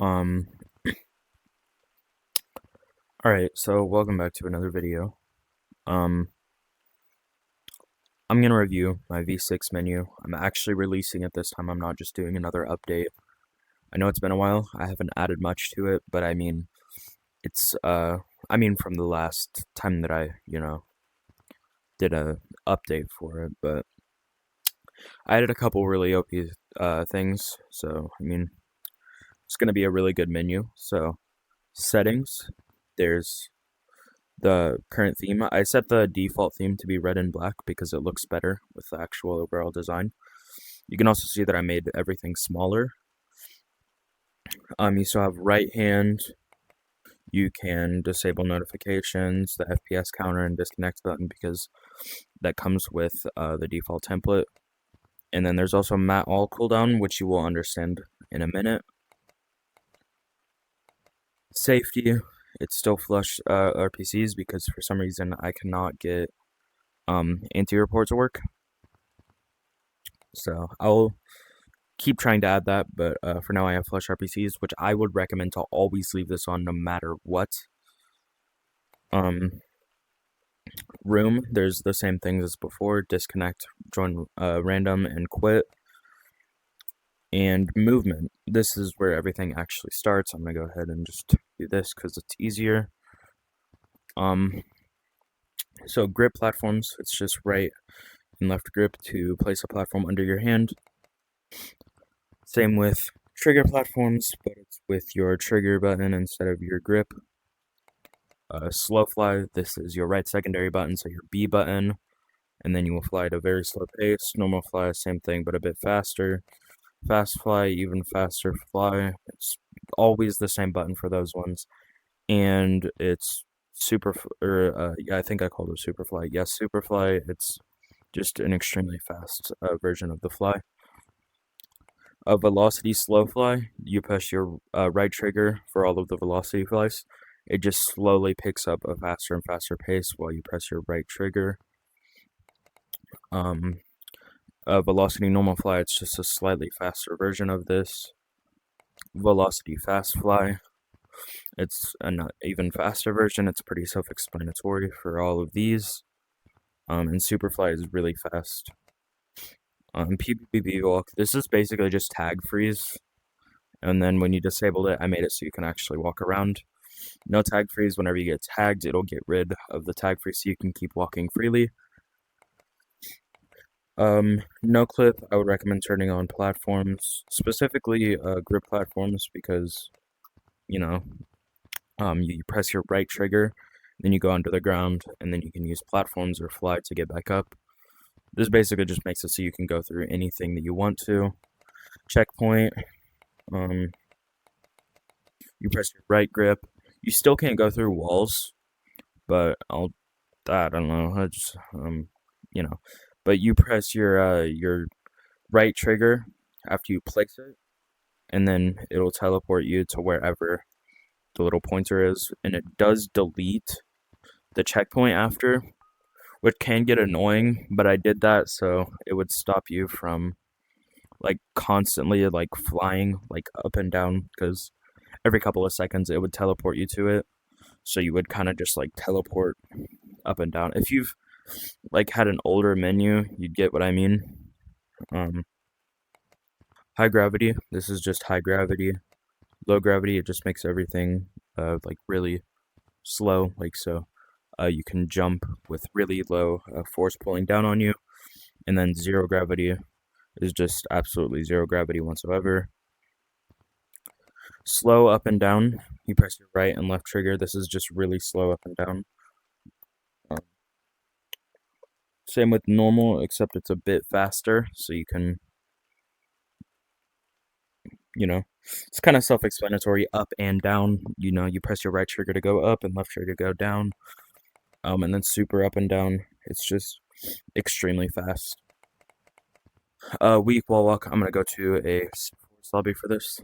Um, alright, so welcome back to another video. Um, I'm gonna review my V6 menu. I'm actually releasing it this time, I'm not just doing another update. I know it's been a while, I haven't added much to it, but it's, from the last time that I, did a update for it, but I added a couple really OP, things, so, it's gonna be a really good menu. So, settings, there's the current theme. I set the default theme to be red and black because it looks better with the actual overall design. You can also see that I made everything smaller. You still have right hand. You can disable notifications, the FPS counter, and disconnect button because that comes with the default template. And then there's also mat all cooldown, which you will understand in a minute. Safety, it's still flush RPCs because for some reason I cannot get anti-report to work. So I'll keep trying to add that, but for now I have flush RPCs, which I would recommend to always leave this on no matter what. Room, there's the same things as before: disconnect, join random, and quit. And movement, this is where everything actually starts. I'm gonna go ahead and just do this because it's easier. So grip platforms, it's just right and left grip to place a platform under your hand. Same with trigger platforms, but it's with your trigger button instead of your grip. Slow fly, this is your right secondary button, so your B button, and then you will fly at a very slow pace. Normal fly, same thing, but a bit faster. Fast fly, even faster fly. It's always the same button for those ones, and it's yeah, I think I called it super fly. Yes, super fly. It's just an extremely fast version of the fly. A velocity slow fly, you press your right trigger for all of the velocity flies. It just slowly picks up a faster and faster pace while you press your right trigger. A velocity normal fly, it's just a slightly faster version of this. Velocity fast fly, it's an even faster version. It's pretty self-explanatory for all of these. And Superfly is really fast. PvP walk, this is basically just tag freeze. And then when you disabled it, I made it so you can actually walk around. No tag freeze. Whenever you get tagged, it'll get rid of the tag freeze so you can keep walking freely. No clip, I would recommend turning on platforms, specifically grip platforms, because, you press your right trigger, then you go under the ground, and then you can use platforms or fly to get back up. This basically just makes it so you can go through anything that you want to. Checkpoint, you press your right grip. You still can't go through walls, but I don't know. I just, but you press your right trigger after you place it, and then it'll teleport you to wherever the little pointer is, and it does delete the checkpoint after, which can get annoying, but I did that so it would stop you from like constantly like flying like up and down, because every couple of seconds it would teleport you to it, so you would kind of just like teleport up and down. If you've like had an older menu, you'd get what I mean. High gravity, this is just high gravity. Low gravity, it just makes everything like really slow, like so. You can jump with really low force pulling down on you, and then zero gravity is just absolutely zero gravity whatsoever. Slow up and down, you press your right and left trigger. This is just really slow up and down. Same with normal, except it's a bit faster, so you can, it's kind of self-explanatory. Up and down, you press your right trigger to go up and left trigger to go down. And then super up and down, it's just extremely fast. Weak wall walk, I'm gonna go to a lobby for this.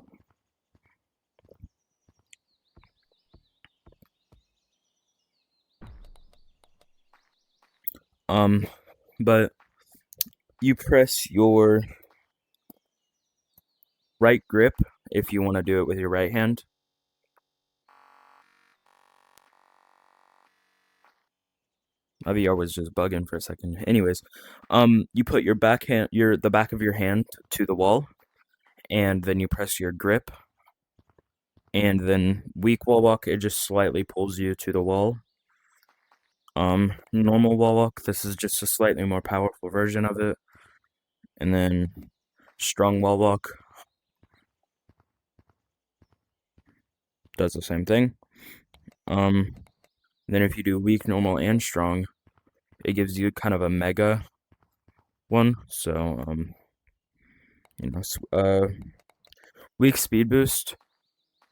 But you press your right grip if you want to do it with your right hand. My VR was just bugging for a second. Anyways, you put your the back of your hand to the wall, and then you press your grip, and then weak wall walk, it just slightly pulls you to the wall. Normal wall walk, this is just a slightly more powerful version of it. And then strong wall walk does the same thing. Then if you do weak, normal, and strong, it gives you kind of a mega one. So, weak speed boost.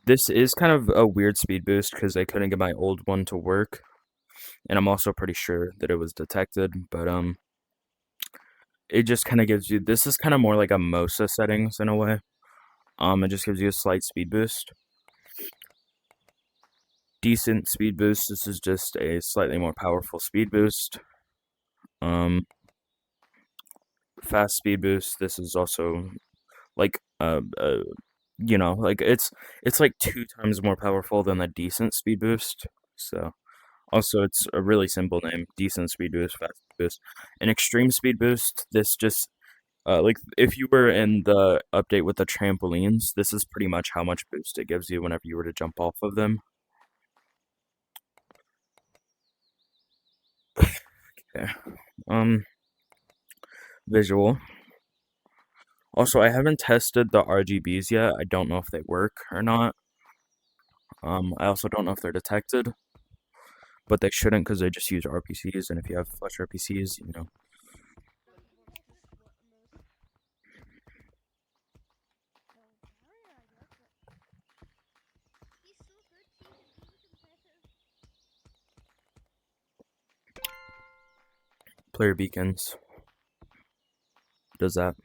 This is kind of a weird speed boost because I couldn't get my old one to work, and I'm also pretty sure that it was detected. But it just kind of gives you. This is kind of more like a MOSA settings in a way. It just gives you a slight speed boost. Decent speed boost. This is just a slightly more powerful speed boost. Fast speed boost. This is also like like it's like 2 times more powerful than the decent speed boost. So also it's a really simple name: decent speed boost, fast speed boost, an extreme speed boost. This just like if you were in the update with the trampolines, this is pretty much how much boost it gives you whenever you were to jump off of them. Okay. Visual. Also, I haven't tested the RGBs yet. I don't know if they work or not. I also don't know if they're detected, but they shouldn't because they just use RPCs, and if you have flush RPCs, player beacons does that.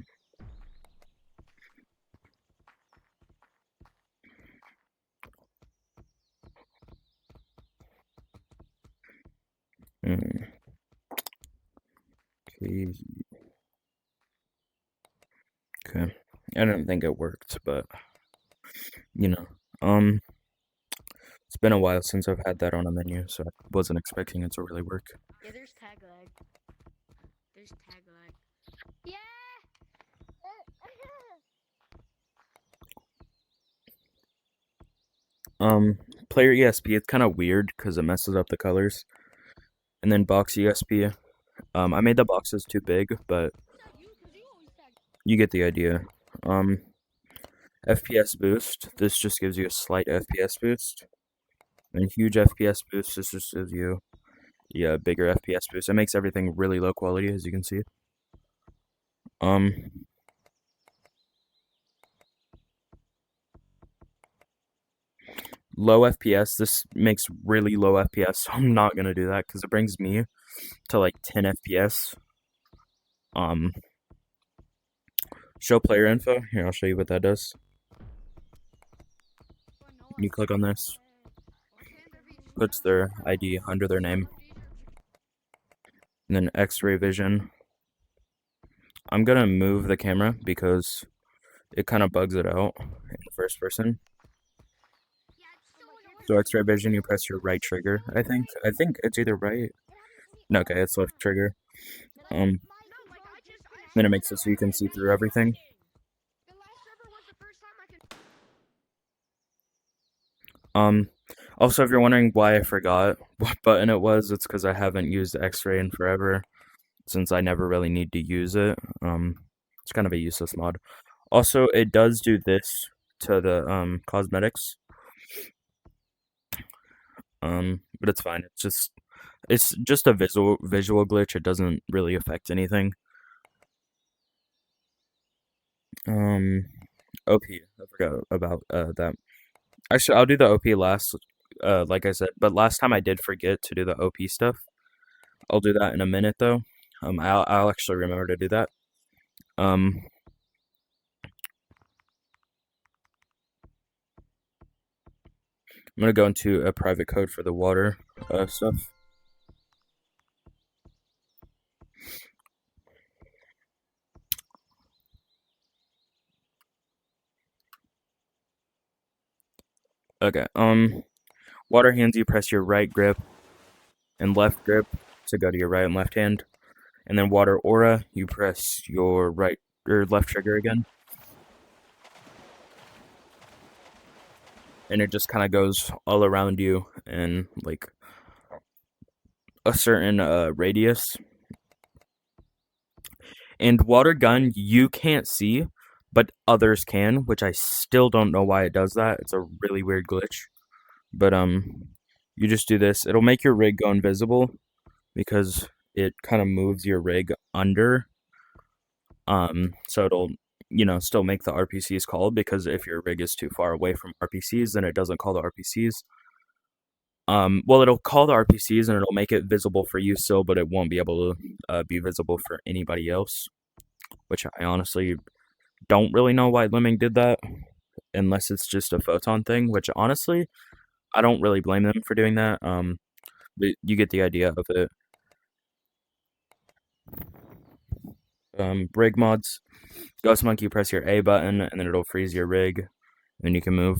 Mm. Okay. I don't think it worked, but you know, um, it's been a while since I've had that on a menu, so I wasn't expecting it to really work. Yeah, there's tag lag. There's tag lag. Yeah. Player ESP, it's kind of weird because it messes up the colors. And then box ESP, I made the boxes too big, but you get the idea. FPS boost, this just gives you a slight FPS boost. And huge FPS boost, this just gives you bigger FPS boost. It makes everything really low quality, as you can see. Low FPS, this makes really low FPS, so I'm not gonna do that because it brings me to like 10 FPS. Show player info. Here, I'll show you what that does. You click on this, puts their ID under their name, and then X-ray vision. I'm gonna move the camera because it kind of bugs it out in the first person. So X-ray vision, you press your right trigger. I think it's either right. No, okay, it's left trigger. Then it makes it so you can see through everything. Also, if you're wondering why I forgot what button it was, it's because I haven't used X-ray in forever, since I never really need to use it. It's kind of a useless mod. Also, it does do this to the cosmetics. But it's fine. It's just a visual glitch. It doesn't really affect anything. OP. I forgot about that. Actually, I'll do the OP last. Like I said, but last time I did forget to do the OP stuff. I'll do that in a minute though. I'll actually remember to do that. I'm gonna go into a private code for the water stuff. Okay. Water hands, you press your right grip and left grip to go to your right and left hand. And then water aura, you press your right or left trigger again. And it just kind of goes all around you in like a certain radius. And water gun, you can't see, but others can, which I still don't know why it does that. It's a really weird glitch. But you just do this. It'll make your rig go invisible because it kind of moves your rig under. So it'll still make the RPCs call, because if your rig is too far away from RPCs, then it doesn't call the RPCs. Well, it'll call the RPCs and it'll make it visible for you still, but it won't be able to be visible for anybody else. Which I honestly don't really know why Lemming did that, unless it's just a photon thing. Which honestly, I don't really blame them for doing that. But you get the idea of it. Rig mods. Ghost Monkey, press your A button, and then it'll freeze your rig, and then you can move.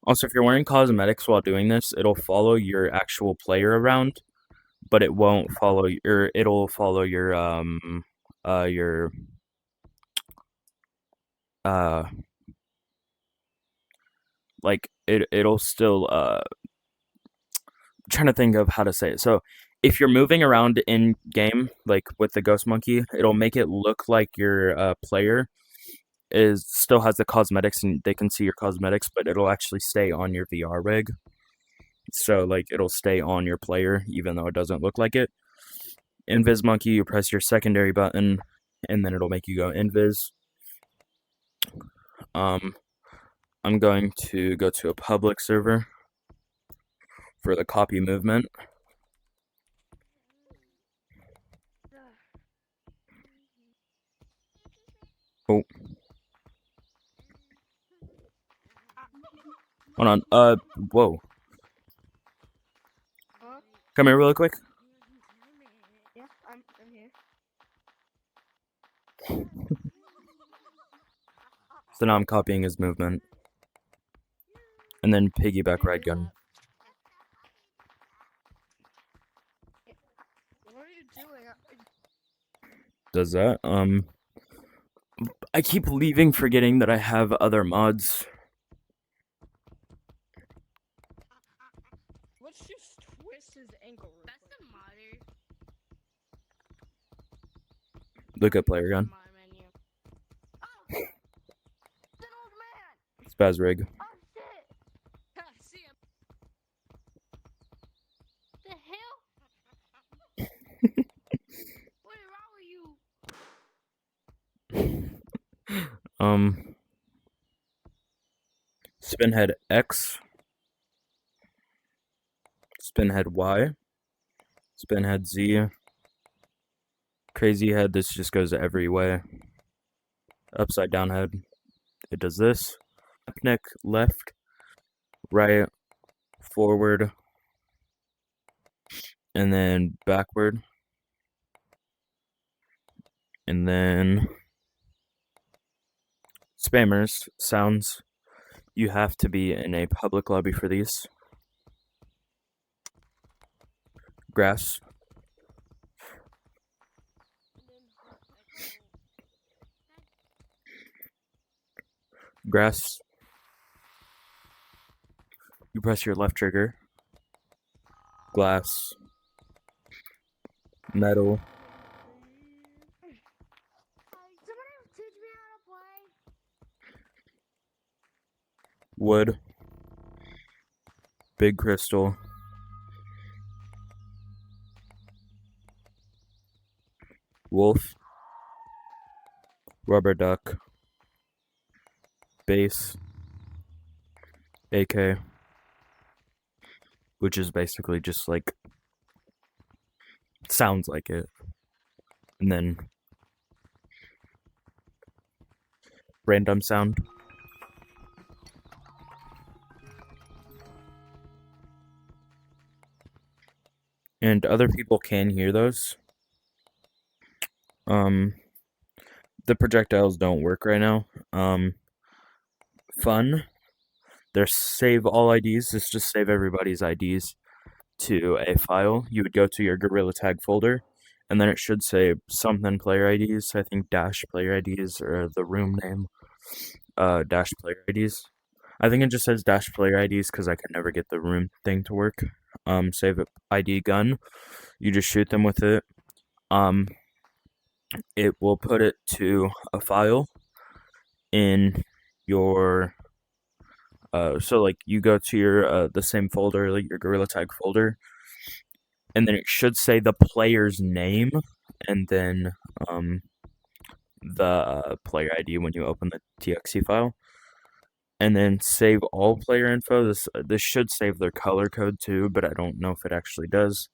Also, if you're wearing cosmetics while doing this, it'll follow your actual player around, but it won't follow your. It'll follow your uh like it'll still trying to think of how to say it. So if you're moving around in game, like with the Ghost Monkey, it'll make it look like your player is still has the cosmetics and they can see your cosmetics, but it'll actually stay on your VR rig. So like it'll stay on your player even though it doesn't look like it. Invis Monkey, you press your secondary button and then it'll make you go invis. I'm going to go to a public server for the copy movement. Oh. Hold on. Whoa. Huh? Come here really quick. Yeah, I'm here. So now I'm copying his movement. And then piggyback ride gun. What are you doing? Does that. I keep leaving forgetting that I have other mods. Let's just twist his ankle. That's the modder. Look at player gun. My menu. Oh, it's an old man. Spaz rig. Oh shit. See him. The hell? What is wrong with you? Spinhead X. Spinhead Y. Spinhead Z. Crazy head, this just goes every way. Upside down head, it does this. Neck left, right, forward, and then backward. And then spammers, sounds. You have to be in a public lobby for these. Grass. Grass. You press your left trigger. Glass. Metal. Somebody teach me how to play. Wood. Big crystal. Wolf. Rubber duck. Base. AK. Which is basically just like sounds like it. And then random sound. And other people can hear those. The projectiles don't work right now. fun. There's save all IDs. This just save everybody's IDs to a file. You would go to your Gorilla Tag folder, and then it should say something player IDs. I think dash player IDs or the room name. Dash player IDs. I think it just says dash player IDs because I could never get the room thing to work. Save ID gun. You just shoot them with it. It will put it to a file in your so like you go to your the same folder, like your Gorilla Tag folder, and then it should say the player's name and then the player ID when you open the TXT file. And then save all player info. This should save their color code too, but I don't know if it actually does.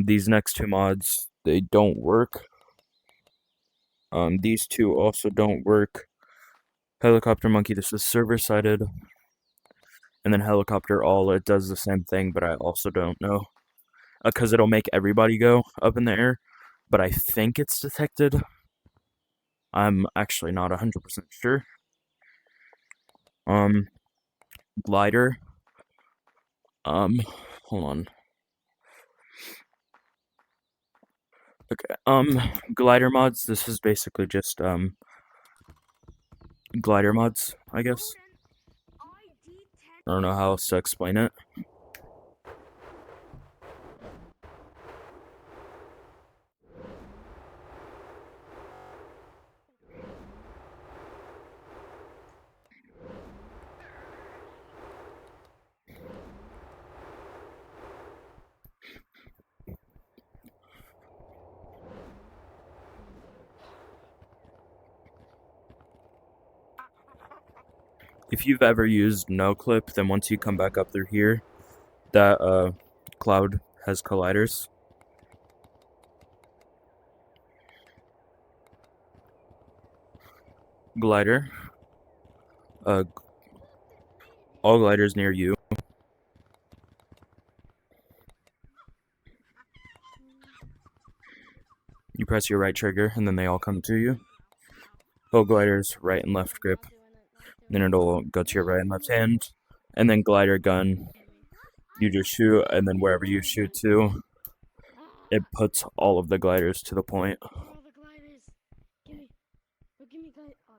These next two mods, they don't work. These two also don't work. Helicopter Monkey, this is server-sided. And then Helicopter All, it does the same thing, but I also don't know. Because it'll make everybody go up in the air, but I think it's detected. I'm actually not 100% sure. Glider. Hold on. Okay, glider mods, this is basically just, glider mods, I guess. I don't know how else to explain it. If you've ever used no clip, then once you come back up through here, that cloud has colliders. Glider. All gliders near you. You press your right trigger, and then they all come to you. Bow gliders, right and left grip. Then it'll go to your right and left hand. And then glider gun, you just shoot, and then wherever you shoot to, it puts all of the gliders to the point. All the gliders. Give me gliders. Oh.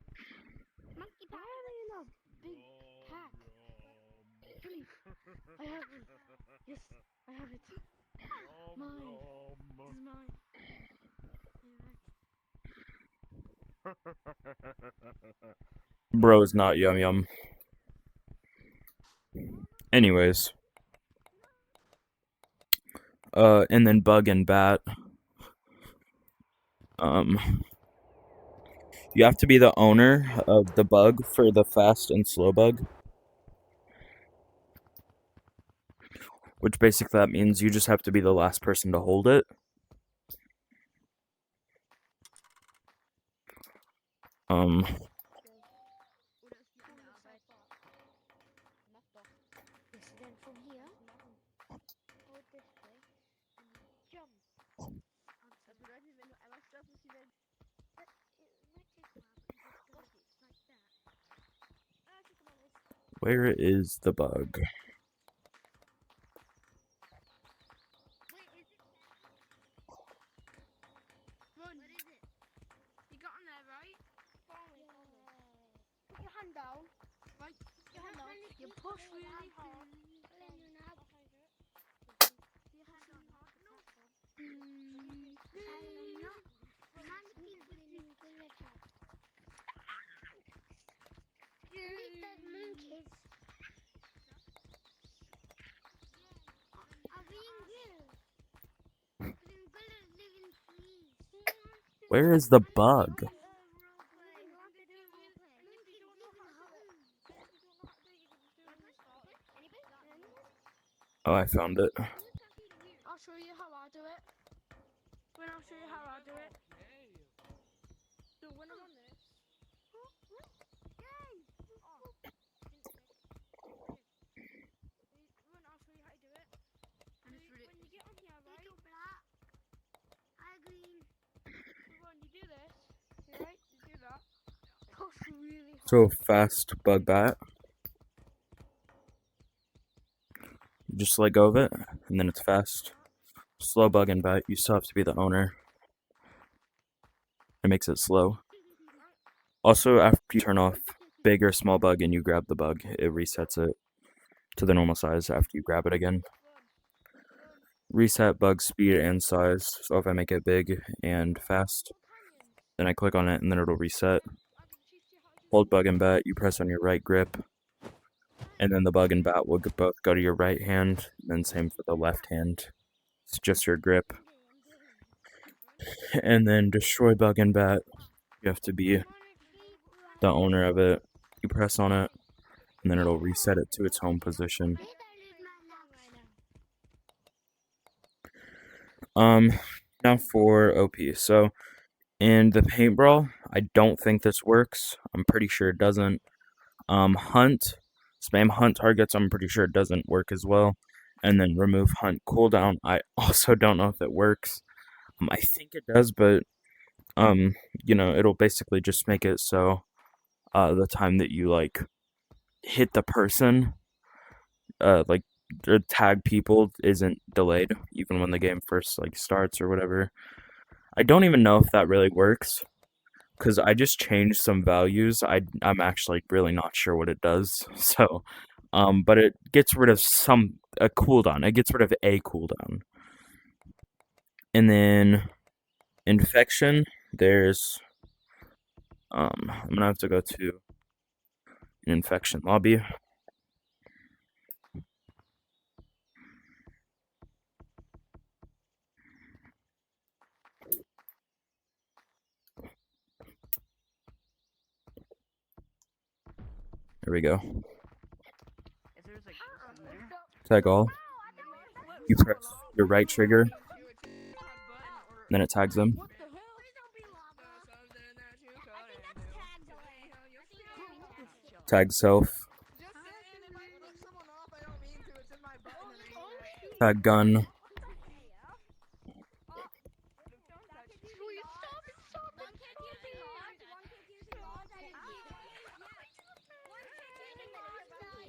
Monkey, why are they in a big pack? Give me. I have it. Yes, I have it. Mine. This is mine. Bro is not yum yum. Anyways. And then bug and bat. You have to be the owner of the bug for the fast and slow bug. Which basically that means you just have to be the last person to hold it. Where is the bug? Run. What is it? You got on there, right? Put your hand down. Right. Put your hand down. You push really hard. Your hand on hard. No. Monkeys. Are we in here? Where is the bug? Oh, I found it. I'll show you how I do it. When I'll show you how I do it. So when I'm on this. Yay! Oh. When I'll show you how to do it. When you get on here, right? Black. I green. So when you do this, right? You do that. Push really So fast bug bat. You just let go of it, and then it's fast. Slow bug and bat, you still have to be the owner. It makes it slow. Also, after you turn off big or small bug and you grab the bug, it resets it to the normal size after you grab it again. Reset bug speed and size. So if I make it big and fast, then I click on it and then it'll reset. Hold bug and bat, you press on your right grip, and then the bug and bat will both go to your right hand, and then same for the left hand. It's just your grip. And then destroy bug and bat, you have to be the owner of it. You press on it, and then it'll reset it to its home position. Now for OP. So in the paint brawl, I don't think this works. I'm pretty sure it doesn't. Hunt, spam hunt targets. I'm pretty sure it doesn't work as well. And then remove hunt cooldown. I also don't know if it works. I think it does, but it'll basically just make it so the time that you like hit the person, like or tag people isn't delayed even when the game first like starts or whatever. I don't even know if that really works because I just changed some values. I'm actually really not sure what it does. So, but it gets rid of a cooldown. It gets rid of a cooldown, and then infection. There's I'm gonna have to go to an infection lobby. There we go. Tag all. You press your right trigger, then it tags them. Tag self. Tag gun.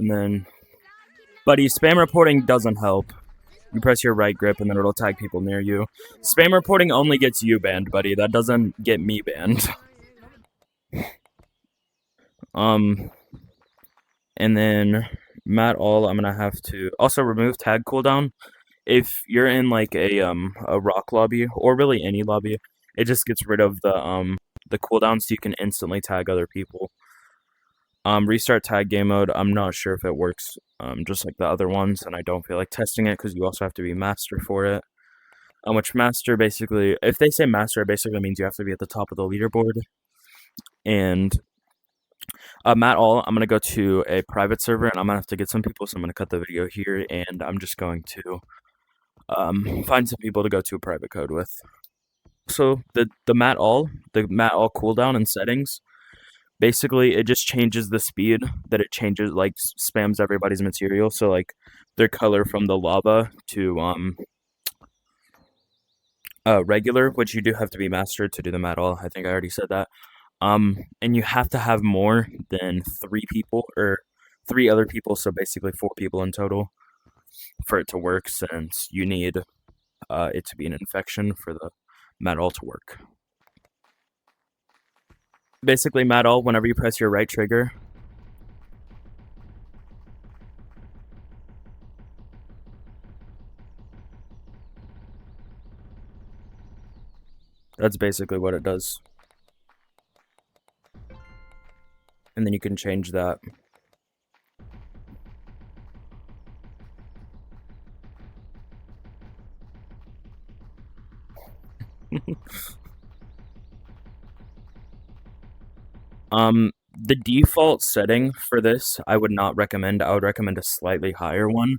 And then, buddy, spam reporting doesn't help. You press your right grip and then it'll tag people near you. Spam reporting only gets you banned, buddy. That doesn't get me banned. And then Matt all, I'm gonna have to also remove tag cooldown. If you're in like a rock lobby or really any lobby, it just gets rid of the cooldown so you can instantly tag other people. Restart tag game mode. I'm not sure if it works just like the other ones, and I don't feel like testing it because you also have to be master for it. Which master basically, if they say master, it basically means you have to be at the top of the leaderboard. And Matt all, I'm gonna go to a private server and I'm gonna have to get some people, so I'm gonna cut the video here and I'm just going to find some people to go to a private code with. So the Matt all cooldown and settings. Basically, it just changes the speed that it changes, like spams everybody's material. So like their color from the lava to regular, which you do have to be mastered to do them at all. I think I already said that. And you have to have more than 3 people or 3 other people, so basically 4 people in total for it to work, since you need it to be an infection for the metal to work. Basically, metal, whenever you press your right trigger, that's basically what it does. And then you can change that. The default setting for this, I would not recommend. I would recommend a slightly higher one,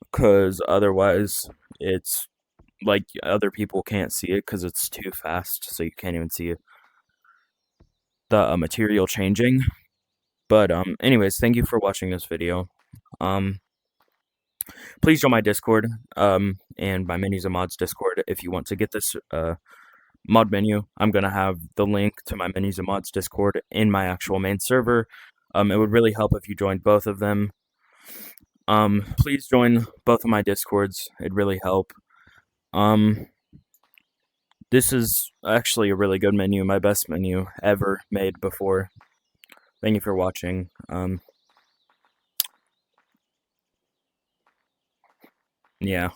because otherwise it's like other people can't see it because it's too fast, so you can't even see the material changing. But anyways, thank you for watching this video. Please join my Discord and my Minis and Mods Discord if you want to get this mod menu. I'm gonna have the link to my Menus and Mods Discord in my actual main server. It would really help if you joined both of them. Please join both of my Discords. It'd really help. This is actually a really good menu, my best menu ever made before. Thank you for watching. Yeah.